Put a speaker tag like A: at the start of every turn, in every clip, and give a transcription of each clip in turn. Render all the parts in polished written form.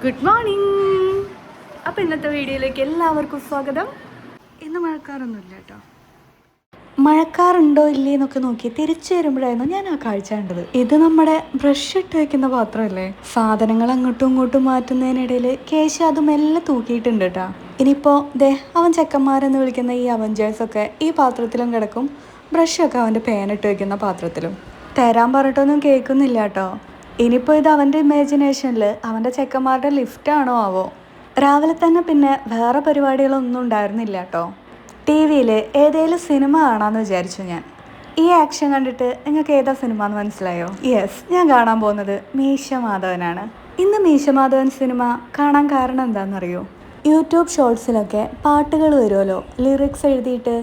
A: Good morning. അപ്പോൾ ഇന്നത്തെ വീഡിയോയിലേക്ക് എല്ലാവർക്കും സ്വാഗതം. ഇന്ന് മഴക്കാറൊന്നുമില്ല കേട്ടോ. മഴക്കാറുണ്ടോ ഇല്ലേ എന്നൊക്കെ നോക്കി തിരിച്ചു വരുമ്പോഴായിരുന്നു ഞാൻ ആ കാഴ്ച കണ്ടത്. ഇത് നമ്മുടെ ബ്രഷ് ഇട്ട് വയ്ക്കുന്ന പാത്രമല്ലേ. സാധനങ്ങൾ അങ്ങോട്ടും ഇങ്ങോട്ടും മാറ്റുന്നതിനിടയിൽ കേശ അത് മെല്ലെ തൂക്കിയിട്ടുണ്ട് കേട്ടോ. ഇനിയിപ്പോൾ അവൻ ചെക്കന്മാരെന്ന് വിളിക്കുന്ന ഈ അവഞ്ചേഴ്സൊക്കെ ഈ പാത്രത്തിലും കിടക്കും, ബ്രഷൊക്കെ അവൻ്റെ പേനിട്ട് വയ്ക്കുന്ന പാത്രത്തിലും. തരാൻ പറഞ്ഞിട്ടൊന്നും കേൾക്കുന്നില്ല കേട്ടോ. ഇനിയിപ്പോൾ ഇത് അവൻ്റെ ഇമാജിനേഷനിൽ അവൻ്റെ ചെക്കന്മാരുടെ ലിഫ്റ്റാണോ ആവോ. രാവിലെ തന്നെ പിന്നെ വേറെ പരിപാടികളൊന്നും ഉണ്ടായിരുന്നില്ല കേട്ടോ. ടി വിയിൽ ഏതെങ്കിലും സിനിമ കാണാമെന്ന് വിചാരിച്ചു ഞാൻ. ഈ ആക്ഷൻ കണ്ടിട്ട് നിങ്ങൾക്ക് ഏതാ സിനിമ എന്ന് മനസ്സിലായോ? യെസ്, ഞാൻ കാണാൻ പോകുന്നത് മീശ മാധവനാണ്. ഇന്ന് മീശ മാധവൻ സിനിമ കാണാൻ കാരണം എന്താണെന്നറിയോ? യൂട്യൂബ് ഷോർട്സിലൊക്കെ പാട്ടുകൾ വരുമല്ലോ, ലിറിക്സ് എഴുതിയിട്ട്.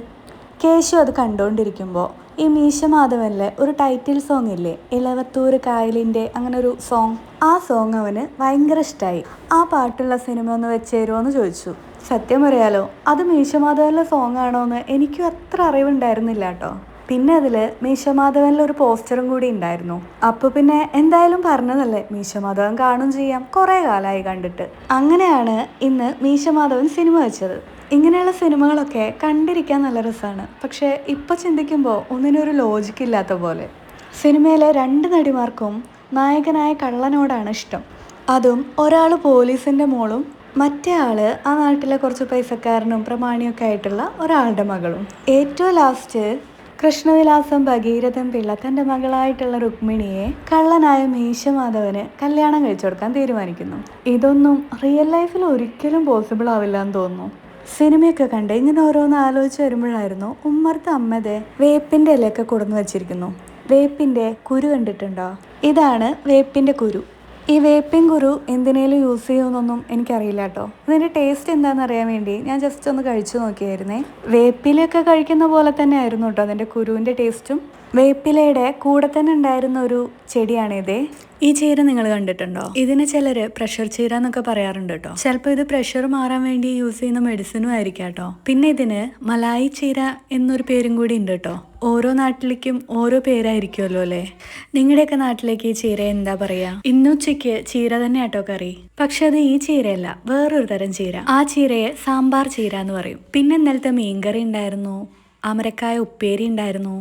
A: കേശു അത് കണ്ടുകൊണ്ടിരിക്കുമ്പോൾ ഈ മീശ മാധവനിലെ ഒരു ടൈറ്റിൽ സോങ് ഇല്ലേ, ഇലവത്തൂർ കായലിൻ്റെ, അങ്ങനെ ഒരു സോങ്. ആ സോങ് അവന് ഭയങ്കര ഇഷ്ടമായി. ആ പാട്ടുള്ള സിനിമ ഒന്ന് വെച്ച് തരുമോ എന്ന് ചോദിച്ചു. സത്യം പറയാലോ, അത് മീശ മാധവനിലെ സോങ് ആണോ എന്ന് എനിക്കും അത്ര അറിവുണ്ടായിരുന്നില്ല കേട്ടോ. പിന്നെ അതിൽ മീശ മാധവനിലൊരു പോസ്റ്ററും കൂടി ഉണ്ടായിരുന്നു. അപ്പോൾ പിന്നെ എന്തായാലും പറഞ്ഞതല്ലേ, മീശ മാധവൻ കാണും ചെയ്യാം, കുറേ കാലമായി കണ്ടിട്ട്. അങ്ങനെയാണ് ഇന്ന് മീശ മാധവൻ സിനിമ വെച്ചത്. ഇങ്ങനെയുള്ള സിനിമകളൊക്കെ കണ്ടിരിക്കാൻ നല്ല രസമാണ്. പക്ഷേ ഇപ്പോൾ ചിന്തിക്കുമ്പോൾ ഒന്നിനൊരു ലോജിക്ക് ഇല്ലാത്ത പോലെ. സിനിമയിലെ രണ്ട് നടിമാർക്കും നായകനായ കള്ളനോടാണ് ഇഷ്ടം. അതും ഒരാൾ പോലീസിൻ്റെ മോളും മറ്റേ ആൾ ആ നാട്ടിലെ കുറച്ച് പൈസക്കാരനും പ്രമാണിയൊക്കെ ആയിട്ടുള്ള ഒരാളുടെ മകളും. ഏറ്റവും ലാസ്റ്റ് കൃഷ്ണവിലാസം ഭഗീരഥൻ പിള്ള തൻ്റെ മകളായിട്ടുള്ള രുക്മിണിയെ കള്ളനായ മീശ മാധവന് കല്യാണം കഴിച്ചു കൊടുക്കാൻ തീരുമാനിക്കുന്നു. ഇതൊന്നും റിയൽ ലൈഫിൽ ഒരിക്കലും പോസിബിൾ ആവില്ല എന്ന് തോന്നുന്നു. സിനിമയൊക്കെ കണ്ട് ഇങ്ങനെ ഓരോന്ന് ആലോചിച്ച് വരുമ്പോഴായിരുന്നു ഉമ്മർത്ത് അമ്മതെ വേപ്പിൻ്റെ ഇലയൊക്കെ കൊടുന്ന് വെച്ചിരിക്കുന്നു. വേപ്പിൻ്റെ കുരു കണ്ടിട്ടുണ്ടോ? ഇതാണ് വേപ്പിൻ്റെ കുരു. ഈ വേപ്പിൻ കുരു എന്തിനേലും യൂസ് ചെയ്യുമെന്നൊന്നും എനിക്കറിയില്ല കേട്ടോ. ഇതിൻ്റെ ടേസ്റ്റ് എന്താണെന്ന് അറിയാൻ വേണ്ടി ഞാൻ ജസ്റ്റ് ഒന്ന് കഴിച്ചു നോക്കിയായിരുന്നേ. വേപ്പിലയൊക്കെ കഴിക്കുന്ന പോലെ തന്നെ ആയിരുന്നു കേട്ടോ അതിൻ്റെ കുരുവിൻ്റെ ടേസ്റ്റും. വേപ്പിലയുടെ കൂടെ തന്നെ ഉണ്ടായിരുന്ന ഒരു ചെടിയാണിതേ. ഈ ചീര നിങ്ങൾ കണ്ടിട്ടുണ്ടോ? ഇതിന് ചിലർ പ്രഷർ ചീര എന്നൊക്കെ പറയാറുണ്ട് കേട്ടോ. ചിലപ്പോൾ ഇത് പ്രഷർ മാറാൻ വേണ്ടി യൂസ് ചെയ്യുന്ന മെഡിസിനും ആയിരിക്കാം കേട്ടോ. പിന്നെ ഇതിന് മലായി ചീര എന്നൊരു പേരും കൂടി ഉണ്ട് കേട്ടോ. ഓരോ നാട്ടിലേക്കും ഓരോ പേരായിരിക്കുമല്ലോ അല്ലേ. നിങ്ങളുടെയൊക്കെ നാട്ടിലേക്ക് ഈ ചീര എന്താ പറയാ? ഇന്നുച്ചയ്ക്ക് ചീര തന്നെ ആട്ടോ കറി. പക്ഷെ അത് ഈ ചീരയല്ല, വേറൊരു തരം ചീര. ആ ചീരയെ സാമ്പാർ ചീര എന്ന് പറയും. പിന്നെ ഇന്നലത്തെ മീൻകറി ഉണ്ടായിരുന്നു, അമരക്കായ ഉപ്പേരി ഉണ്ടായിരുന്നു,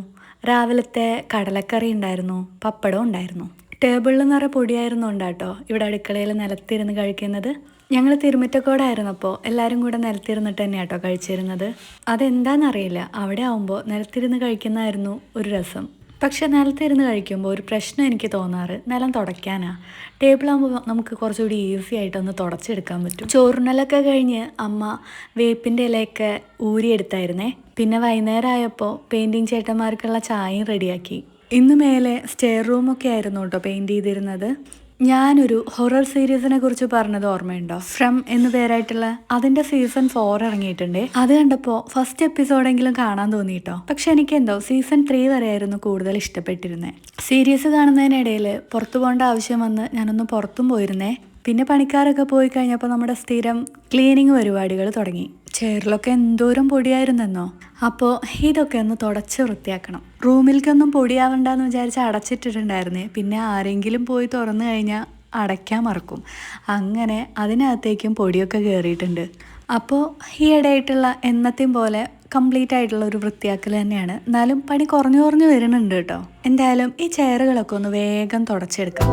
A: രാവിലത്തെ കടലക്കറി ഉണ്ടായിരുന്നു, പപ്പടം ഉണ്ടായിരുന്നു. ടേബിളിൽ നിറയെ പൊടിയായിരുന്നു ഉണ്ടാട്ടോ ഇവിടെ അടുക്കളയിൽ നിലത്തിരുന്ന് കഴിക്കുന്നത്. ഞങ്ങൾ തിരുമിറ്റക്കോടായിരുന്നപ്പോൾ എല്ലാവരും കൂടെ നിലത്തിരുന്നിട്ട് തന്നെയാട്ടോ കഴിച്ചിരുന്നത്. അതെന്താണെന്നറിയില്ല, അവിടെ ആവുമ്പോൾ നിലത്തിരുന്ന് കഴിക്കുന്നതായിരുന്നു ഒരു രസം. പക്ഷെ നിലത്തിരുന്ന് കഴിക്കുമ്പോൾ ഒരു പ്രശ്നം എനിക്ക് തോന്നാറ് നിലം തുടയ്ക്കാനാണ്. ടേബിളാകുമ്പോൾ നമുക്ക് കുറച്ചുകൂടി ഈസി ആയിട്ടൊന്ന് തുടച്ചെടുക്കാൻ പറ്റും. ചോറുണ്ണലൊക്കെ കഴിഞ്ഞ് അമ്മ വേപ്പിൻ്റെ ഇലയൊക്കെ ഊരിയെടുത്തായിരുന്നേ. പിന്നെ വൈകുന്നേരം ആയപ്പോൾ പെയിൻറ്റിങ് ചേട്ടന്മാർക്കുള്ള ചായയും റെഡിയാക്കി. ഇന്ന് മേലെ സ്റ്റെയർ റൂമൊക്കെ ആയിരുന്നു കേട്ടോ പെയിൻറ്റ് ചെയ്തിരുന്നത്. ഞാനൊരു ഹൊറർ സീരീസിനെ കുറിച്ച് പറഞ്ഞത് ഓർമ്മയുണ്ടോ? ഫ്രം എന്ന് പേരായിട്ടുള്ള അതിൻ്റെ സീസൺ 4 ഇറങ്ങിയിട്ടുണ്ട്. അത് കണ്ടപ്പോൾ ഫസ്റ്റ് എപ്പിസോഡെങ്കിലും കാണാൻ തോന്നിയിട്ടോ. പക്ഷെ എനിക്കെന്തോ സീസൺ 3 വരെയായിരുന്നു കൂടുതൽ ഇഷ്ടപ്പെട്ടിരുന്നത്. സീരീസ് കാണുന്നതിനിടയിൽ പുറത്തു പോകേണ്ട ആവശ്യം വന്ന് ഞാനൊന്ന് പുറത്തും പോയിരുന്നേ. പിന്നെ പണിക്കാരൊക്കെ പോയി കഴിഞ്ഞപ്പോൾ നമ്മുടെ സ്ഥിരം ക്ലീനിങ് പരിപാടികൾ തുടങ്ങി. ചെയറിലൊക്കെ എന്തോരം പൊടിയായിരുന്നെന്നോ. അപ്പോൾ ഇതൊക്കെ ഒന്ന് തുടച്ച് വൃത്തിയാക്കണം. റൂമിലേക്കൊന്നും പൊടിയാവണ്ടെന്ന് വിചാരിച്ച് അടച്ചിട്ടിട്ടുണ്ടായിരുന്നേ. പിന്നെ ആരെങ്കിലും പോയി തുറന്നു കഴിഞ്ഞാൽ അടയ്ക്കാൻ മറക്കും. അങ്ങനെ അതിനകത്തേക്കും പൊടിയൊക്കെ കയറിയിട്ടുണ്ട്. അപ്പോൾ ഈ ഇടയായിട്ടുള്ള എന്നത്തെയും പോലെ കംപ്ലീറ്റ് ആയിട്ടുള്ള ഒരു വൃത്തിയാക്കൽ തന്നെയാണ്. എന്നാലും പണി കുറഞ്ഞു വരുന്നുണ്ട് കേട്ടോ. എന്തായാലും ഈ ചെയറുകളൊക്കെ ഒന്ന് വേഗം തുടച്ചെടുക്കാം.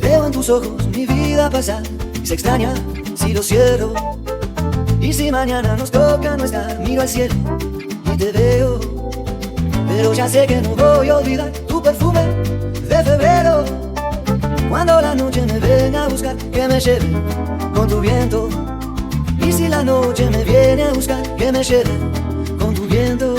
B: Veo en tus ojos mi vida pasar, se extraña si lo cierro. Y si mañana nos toca no estar, miro al cielo y te veo. Pero ya sé que no voy a olvidar tu perfume de febrero. Cuando la noche me venga a buscar, que me lleve con tu viento. Y si la noche me viene a buscar, que me lleve con tu viento.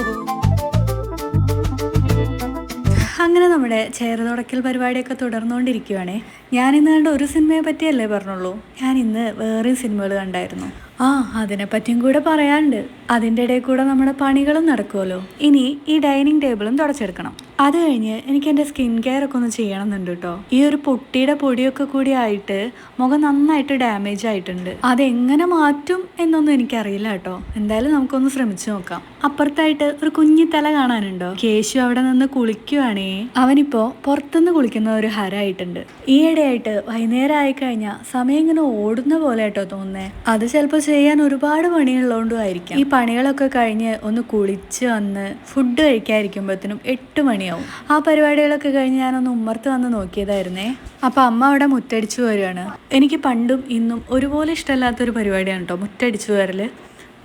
A: അങ്ങനെ നമ്മുടെ chair തുടക്കൽ പരിപാടിയൊക്കെ തുടർന്നുകൊണ്ടിരിക്കുകയാണേ. ഞാനിന്ന് കണ്ട ഒരു സിനിമയെ പറ്റിയല്ലേ പറഞ്ഞുള്ളൂ. ഞാൻ ഇന്ന് വേറെയും സിനിമകൾ കണ്ടായിരുന്നു. ആ, അതിനെപ്പറ്റിയും കൂടെ പറയാനുണ്ട്. അതിൻ്റെ ഇടയിൽ കൂടെ നമ്മുടെ പണികളും നടക്കുമല്ലോ. ഇനി ഈ ഡൈനിങ് ടേബിളും തുടച്ചെടുക്കണം. അത് കഴിഞ്ഞ് എനിക്ക് എൻ്റെ സ്കിൻ കെയർ ഒക്കെ ഒന്ന് ചെയ്യണമെന്നുണ്ട് കേട്ടോ. ഈ ഒരു പൊട്ടിയുടെ പൊടിയൊക്കെ കൂടി ആയിട്ട് മുഖം നന്നായിട്ട് ഡാമേജ് ആയിട്ടുണ്ട്. അതെങ്ങനെ മാറ്റും എന്നൊന്നും എനിക്കറിയില്ല കേട്ടോ. എന്തായാലും നമുക്കൊന്ന് ശ്രമിച്ചു നോക്കാം. അപ്പുറത്തായിട്ട് ഒരു കുഞ്ഞി തല കാണാനുണ്ടോ? കേശു അവിടെ നിന്ന് കുളിക്കുവാണേ. അവനിപ്പോ പുറത്തുനിന്ന് കുളിക്കുന്ന ഒരു ഹരായിട്ടുണ്ട്. ഈയിടെയായിട്ട് വൈകുന്നേരം ആയി കഴിഞ്ഞാൽ സമയം ഇങ്ങനെ ഓടുന്ന പോലെ കേട്ടോ തോന്നുന്നേ. അത് ചിലപ്പോൾ ചെയ്യാൻ ഒരുപാട് പണിയുള്ളതുകൊണ്ടും ആയിരിക്കാം. ഈ പണികളൊക്കെ കഴിഞ്ഞ് ഒന്ന് കുളിച്ച് വന്ന് ഫുഡ് കഴിക്കാതിരിക്കുമ്പോഴത്തേനും 8 മണിയാവും. ആ പരിപാടികളൊക്കെ കഴിഞ്ഞ് ഞാനൊന്ന് ഉമ്മർത്ത് വന്ന് നോക്കിയതായിരുന്നേ. അപ്പം അമ്മ അവിടെ മുറ്റടിച്ചു വരുവാണ്. എനിക്ക് പണ്ടും ഇന്നും ഒരുപോലെ ഇഷ്ടമല്ലാത്തൊരു പരിപാടിയാണ് കേട്ടോ മുറ്റടിച്ചു വരൽ.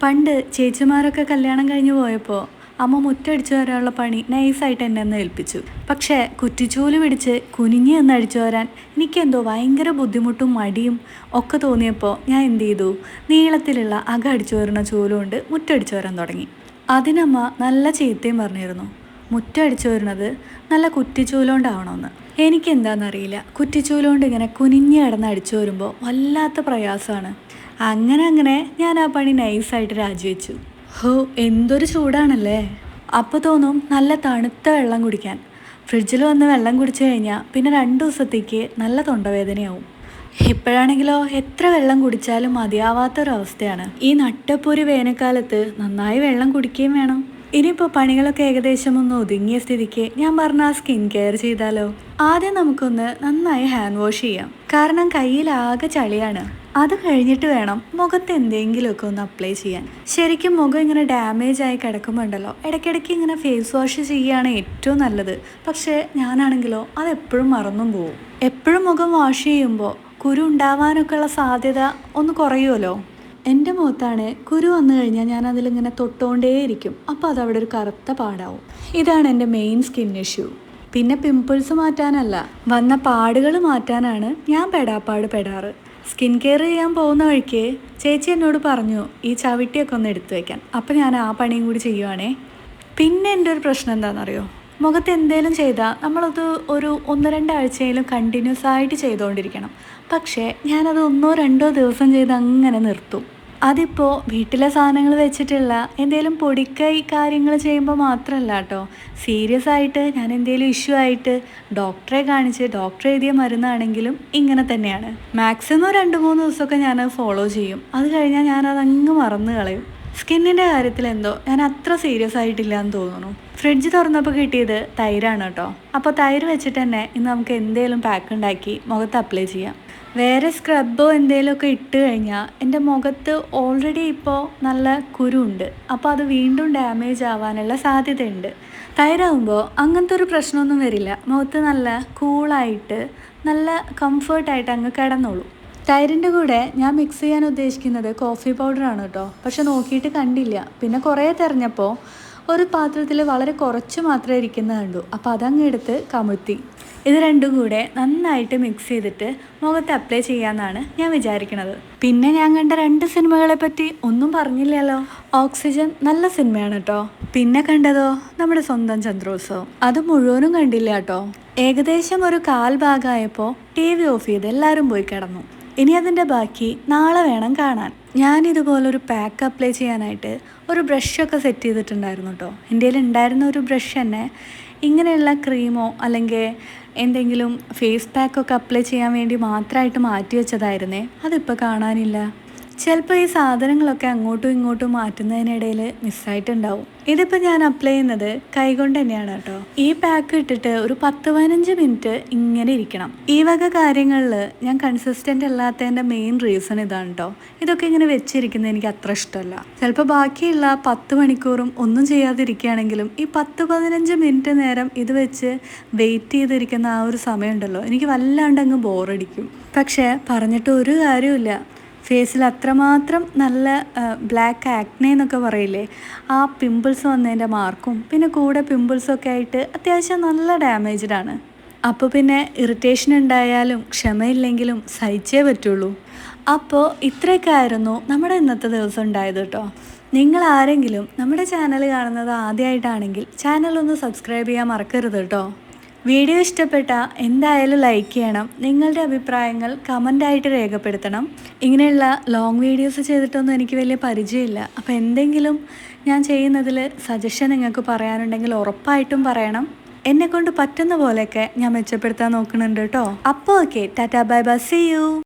A: പണ്ട് ചേച്ചിമാരൊക്കെ കല്യാണം കഴിഞ്ഞ് പോയപ്പോൾ അമ്മ മുറ്റടിച്ചു വരാനുള്ള പണി നൈസായിട്ട് എന്നെ ഒന്ന് ഏൽപ്പിച്ചു. പക്ഷേ കുറ്റിച്ചൂല് പിടിച്ച് കുനിഞ്ഞ് എന്ന് അടിച്ചു വരാൻ എനിക്കെന്തോ ഭയങ്കര ബുദ്ധിമുട്ടും മടിയും ഒക്കെ തോന്നിയപ്പോൾ ഞാൻ എന്ത് ചെയ്തു, നീളത്തിലുള്ള അകം അടിച്ചു വരുന്ന ചൂലുകൊണ്ട് മുറ്റടിച്ചു വരാൻ തുടങ്ങി. അതിനമ്മ നല്ല ചീത്തയും പറഞ്ഞിരുന്നു. മുറ്റടിച്ചു വരുന്നത് നല്ല കുറ്റിച്ചൂലുകൊണ്ടാവണമെന്ന്. എനിക്കെന്താണെന്നറിയില്ല, കുറ്റിച്ചൂലുകൊണ്ട് ഇങ്ങനെ കുനിഞ്ഞ് കിടന്ന് അടിച്ചു വരുമ്പോൾ വല്ലാത്ത പ്രയാസമാണ്. അങ്ങനെ ഞാൻ ആ പണി നൈസായിട്ട് രാജിവെച്ചു. ഹോ, എന്തൊരു ചൂടാണല്ലേ. അപ്പോൾ തോന്നും നല്ല തണുത്ത വെള്ളം കുടിക്കാൻ. ഫ്രിഡ്ജിൽ വന്ന് വെള്ളം കുടിച്ചു കഴിഞ്ഞാൽ പിന്നെ 2 ദിവസത്തേക്ക് നല്ല തൊണ്ടവേദനയാവും. ഇപ്പോഴാണെങ്കിലോ എത്ര വെള്ളം കുടിച്ചാലും മതിയാവാത്തൊരവസ്ഥയാണ്. ഈ നട്ടപ്പൊരി വേനൽക്കാലത്ത് നന്നായി വെള്ളം കുടിക്കുകയും വേണം. ഇനിയിപ്പോൾ പണികളൊക്കെ ഏകദേശം ഒന്ന് ഒതുങ്ങിയ സ്ഥിതിക്ക് ഞാൻ പറഞ്ഞ ആ സ്കിൻ കെയർ ചെയ്താലോ? ആദ്യം നമുക്കൊന്ന് നന്നായി ഹാൻഡ് വാഷ് ചെയ്യാം. കാരണം കയ്യിലാകെ ചളിയാണ്. അത് കഴിഞ്ഞിട്ട് വേണം മുഖത്ത് എന്തെങ്കിലുമൊക്കെ ഒന്ന് അപ്ലൈ ചെയ്യാൻ. ശരിക്കും മുഖം ഇങ്ങനെ ഡാമേജ് ആയി കിടക്കുമ്പോണ്ടല്ലോ ഇടയ്ക്കിടയ്ക്ക് ഇങ്ങനെ ഫേസ് വാഷ് ചെയ്യുകയാണ് ഏറ്റവും നല്ലത്. പക്ഷേ ഞാനാണെങ്കിലോ അതെപ്പോഴും മറന്നും പോവും. എപ്പോഴും മുഖം വാഷ് ചെയ്യുമ്പോൾ കുരു ഉണ്ടാവാനൊക്കെ ഉള്ള സാധ്യത ഒന്ന് കുറയുമല്ലോ. എൻ്റെ മുഖത്താണ് കുരു വന്നു കഴിഞ്ഞാൽ ഞാൻ അതിലിങ്ങനെ തൊട്ടുകൊണ്ടേയിരിക്കും. അപ്പോൾ അതവിടെ ഒരു കറുത്ത പാടാവും. ഇതാണ് എൻ്റെ മെയിൻ സ്കിൻ ഇഷ്യൂ. പിന്നെ പിമ്പിൾസ് മാറ്റാനല്ല, വന്ന പാടുകൾ മാറ്റാനാണ് ഞാൻ പെടാറ്. സ്കിൻ കെയർ ചെയ്യാൻ പോകുന്ന വഴിക്ക് ചേച്ചി എന്നോട് പറഞ്ഞു ഈ ചവിട്ടിയൊക്കെ ഒന്ന് എടുത്തു വയ്ക്കാൻ. അപ്പം ഞാൻ ആ പണിയും കൂടി ചെയ്യുവാണേ. പിന്നെ എൻ്റെ ഒരു പ്രശ്നം എന്താണെന്നറിയോ, മുഖത്ത് എന്തെങ്കിലും ചെയ്താൽ നമ്മളത് ഒരു 1-2 ആഴ്ചയിലും കണ്ടിന്യൂസ് ആയിട്ട് ചെയ്തുകൊണ്ടിരിക്കണം. പക്ഷേ ഞാനത് 1-2 ദിവസം ചെയ്ത് അങ്ങനെ നിർത്തും. അതിപ്പോൾ വീട്ടിലെ സാധനങ്ങൾ വെച്ചിട്ടുള്ള എന്തെങ്കിലും പൊടിക്കൈ കാര്യങ്ങൾ ചെയ്യുമ്പോൾ മാത്രമല്ല കേട്ടോ. സീരിയസ് ആയിട്ട് ഞാൻ എന്തെങ്കിലും ഇഷ്യൂ ആയിട്ട് ഡോക്ടറെ കാണിച്ച് ഡോക്ടർ എഴുതിയ മരുന്നാണെങ്കിലും ഇങ്ങനെ തന്നെയാണ്. മാക്സിമം 2-3 ദിവസമൊക്കെ ഞാൻ ഫോളോ ചെയ്യും. അത് കഴിഞ്ഞാൽ ഞാനതങ്ങ് മറന്നു കളയും. സ്കിന്നിൻ്റെ കാര്യത്തിൽ എന്തോ ഞാൻ അത്ര സീരിയസ് ആയിട്ടില്ല എന്ന് തോന്നുന്നു. ഫ്രിഡ്ജ് തുറന്നപ്പോൾ കിട്ടിയത് തൈരാണ് കേട്ടോ. അപ്പോൾ തൈര് വെച്ചിട്ട് തന്നെ ഇന്ന് നമുക്ക് എന്തെങ്കിലും പാക്ക് ഉണ്ടാക്കി മുഖത്ത് അപ്ലൈ ചെയ്യാം. വേറെ സ്ക്രബോ എന്തെങ്കിലുമൊക്കെ ഇട്ട് കഴിഞ്ഞാൽ എൻ്റെ മുഖത്ത് ഓൾറെഡി ഇപ്പോൾ നല്ല കുരുണ്ട്. അപ്പോൾ അത് വീണ്ടും ഡാമേജ് ആവാനുള്ള സാധ്യതയുണ്ട്. തൈരാകുമ്പോൾ അങ്ങനത്തെ ഒരു പ്രശ്നമൊന്നും വരില്ല. മുഖത്ത് നല്ല കൂളായിട്ട് നല്ല കംഫർട്ടായിട്ട് അങ്ങ് കിടന്നോളൂ. തൈരിൻ്റെ കൂടെ ഞാൻ മിക്സ് ചെയ്യാൻ ഉദ്ദേശിക്കുന്നത് കോഫി പൗഡറാണ് കേട്ടോ. പക്ഷെ നോക്കിയിട്ട് കണ്ടില്ല. പിന്നെ കുറേ തിരഞ്ഞപ്പോൾ ഒരു പാത്രത്തിൽ വളരെ കുറച്ച് മാത്രമേ ഇരിക്കുന്നത് കണ്ടു. അപ്പോൾ അതങ്ങ് എടുത്ത് കമുഴ്ത്തി. ഇത് രണ്ടും കൂടെ നന്നായിട്ട് മിക്സ് ചെയ്തിട്ട് മുഖത്ത് അപ്ലൈ ചെയ്യാമെന്നാണ് ഞാൻ വിചാരിക്കുന്നത്. പിന്നെ ഞാൻ കണ്ട 2 സിനിമകളെ പറ്റി ഒന്നും പറഞ്ഞില്ലല്ലോ. ഓക്സിജൻ നല്ല സിനിമയാണ് കേട്ടോ. പിന്നെ കണ്ടതോ നമ്മുടെ സ്വന്തം ചന്ദ്രോത്സവം. അത് മുഴുവനും കണ്ടില്ല കേട്ടോ. ഏകദേശം ഒരു 1/4 ഭാഗമായപ്പോൾ TV ഓഫ് ചെയ്ത് എല്ലാവരും പോയി കിടന്നു. ഇനി അതിൻ്റെ ബാക്കി നാളെ വേണം കാണാൻ. ഞാനിതുപോലൊരു പാക്ക് അപ്ലൈ ചെയ്യാനായിട്ട് ഒരു ബ്രഷൊക്കെ സെറ്റ് ചെയ്തിട്ടുണ്ടായിരുന്നു കേട്ടോ. എൻ്റെ കയ്യിൽ ഉണ്ടായിരുന്ന ഒരു ബ്രഷ് തന്നെ ഇങ്ങനെയുള്ള ക്രീമോ അല്ലെങ്കിൽ എന്തെങ്കിലും ഫേസ് പാക്കൊക്കെ അപ്ലൈ ചെയ്യാൻ വേണ്ടി മാത്രമായിട്ട് മാറ്റി വെച്ചതായിരുന്നേ. അതിപ്പോൾ കാണാനില്ല. ചിലപ്പോൾ ഈ സാധനങ്ങളൊക്കെ അങ്ങോട്ടും ഇങ്ങോട്ടും മാറ്റുന്നതിനിടയിൽ മിസ്സായിട്ടുണ്ടാവും. ഇതിപ്പോൾ ഞാൻ അപ്ലൈ ചെയ്യുന്നത് കൈകൊണ്ട് തന്നെയാണ് കേട്ടോ. ഈ പാക്ക് ഇട്ടിട്ട് ഒരു 10-15 മിനിറ്റ് ഇങ്ങനെ ഇരിക്കണം. ഈ വക കാര്യങ്ങളിൽ ഞാൻ കൺസിസ്റ്റൻ്റ് അല്ലാത്തതിൻ്റെ മെയിൻ റീസൺ ഇതാണ് കേട്ടോ. ഇതൊക്കെ ഇങ്ങനെ വെച്ചിരിക്കുന്നത് എനിക്ക് അത്ര ഇഷ്ടമല്ല. ചിലപ്പോൾ ബാക്കിയുള്ള 10 മണിക്കൂറും ഒന്നും ചെയ്യാതിരിക്കുകയാണെങ്കിലും ഈ 10-15 മിനിറ്റ് നേരം ഇത് വെച്ച് വെയിറ്റ് ചെയ്തിരിക്കുന്ന ആ ഒരു സമയമുണ്ടല്ലോ, എനിക്ക് വല്ലാണ്ട് അങ്ങ് ബോറടിക്കും. പക്ഷേ പറഞ്ഞിട്ട് ഒരു കാര്യമില്ല. ഫേസിൽ അത്രമാത്രം നല്ല ബ്ലാക്ക് ആക്നെ എന്നൊക്കെ പറയില്ലേ, ആ പിമ്പിൾസ് വന്നതിൻ്റെ മാർക്കും പിന്നെ കൂടെ പിമ്പിൾസൊക്കെ ആയിട്ട് അത്യാവശ്യം നല്ല ഡാമേജ്ഡാണ്. അപ്പോൾ പിന്നെ ഇറിറ്റേഷൻ ഉണ്ടായാലും ക്ഷമയില്ലെങ്കിലും സഹിച്ചേ പറ്റുള്ളൂ. അപ്പോൾ ഇത്രയൊക്കെ ആയിരുന്നു നമ്മുടെ ഇന്നത്തെ ദിവസം ഉണ്ടായത് കേട്ടോ. നിങ്ങൾ ആരെങ്കിലും നമ്മുടെ ചാനൽ കാണുന്നത് ആദ്യമായിട്ടാണെങ്കിൽ ചാനൽ ഒന്ന് സബ്സ്ക്രൈബ് ചെയ്യാൻ മറക്കരുത് കേട്ടോ. വീഡിയോ ഇഷ്ടപ്പെട്ട എന്തായാലും ലൈക്ക് ചെയ്യണം. നിങ്ങളുടെ അഭിപ്രായങ്ങൾ കമൻ്റായിട്ട് രേഖപ്പെടുത്തണം. ഇങ്ങനെയുള്ള ലോങ് വീഡിയോസ് ചെയ്തിട്ടൊന്നും എനിക്ക് വലിയ പരിചയമില്ല. അപ്പോൾ എന്തെങ്കിലും ഞാൻ ചെയ്യുന്നതിൽ സജഷൻ നിങ്ങൾക്ക് പറയാനുണ്ടെങ്കിൽ ഉറപ്പായിട്ടും പറയണം. എന്നെക്കൊണ്ട് പറ്റുന്ന പോലെയൊക്കെ ഞാൻ മെച്ചപ്പെടുത്താൻ നോക്കുന്നുണ്ട് കേട്ടോ. അപ്പോൾ okay, ta-ta bye bye, see U.